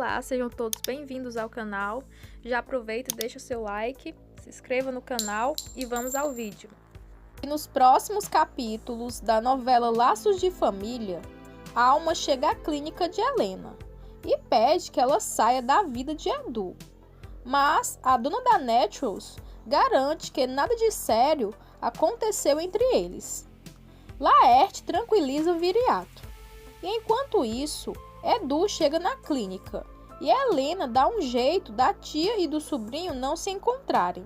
Olá, sejam todos bem-vindos ao canal. Já aproveita e deixa o seu like, se inscreva no canal e vamos ao vídeo. E nos próximos capítulos da novela Laços de Família, Alma chega à clínica de Helena e pede que ela saia da vida de Edu. Mas a dona da Naturals garante que nada de sério aconteceu entre eles. Laerte tranquiliza Viriato. E enquanto isso, Edu chega na clínica e Helena dá um jeito da tia e do sobrinho não se encontrarem.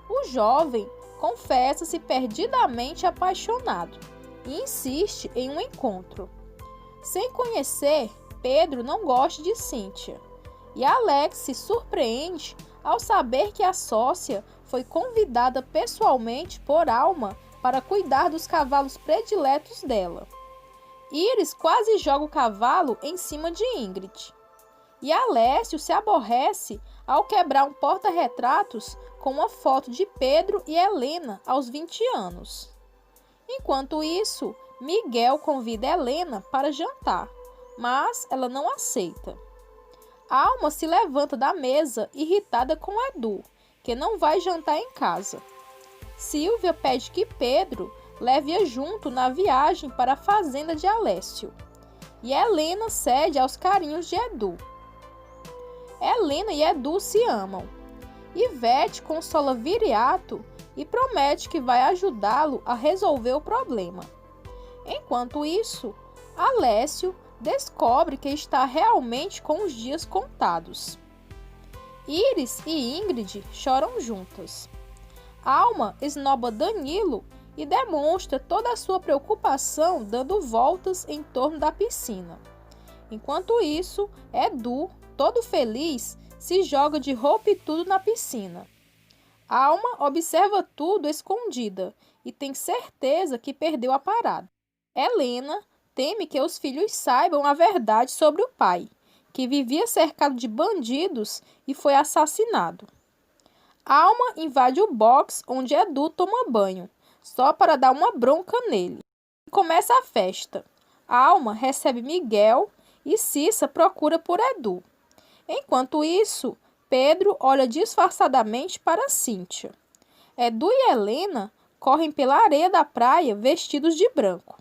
O jovem confessa-se perdidamente apaixonado e insiste em um encontro. Sem conhecer, Pedro não gosta de Cíntia e Alex se surpreende ao saber que a sócia foi convidada pessoalmente por Alma para cuidar dos cavalos prediletos dela. Iris quase joga o cavalo em cima de Ingrid. E Alessio se aborrece ao quebrar um porta-retratos com uma foto de Pedro e Helena aos 20 anos. Enquanto isso, Miguel convida Helena para jantar, mas ela não aceita. Alma se levanta da mesa irritada com Edu, que não vai jantar em casa. Silvia pede que Pedro leve-a junto na viagem para a fazenda de Alessio. E Helena cede aos carinhos de Edu. Helena e Edu se amam. Ivete consola Viriato e promete que vai ajudá-lo a resolver o problema. Enquanto isso, Alessio descobre que está realmente com os dias contados. Iris e Ingrid choram juntas. Alma esnoba Danilo e demonstra toda a sua preocupação dando voltas em torno da piscina. Enquanto isso, Edu, todo feliz, se joga de roupa e tudo na piscina. Alma observa tudo escondida e tem certeza que perdeu a parada. Helena teme que os filhos saibam a verdade sobre o pai, que vivia cercado de bandidos e foi assassinado. Alma invade o box onde Edu toma banho, só para dar uma bronca nele. Começa a festa. Alma recebe Miguel e Cissa procura por Edu. Enquanto isso, Pedro olha disfarçadamente para Cíntia. Edu e Helena correm pela areia da praia vestidos de branco.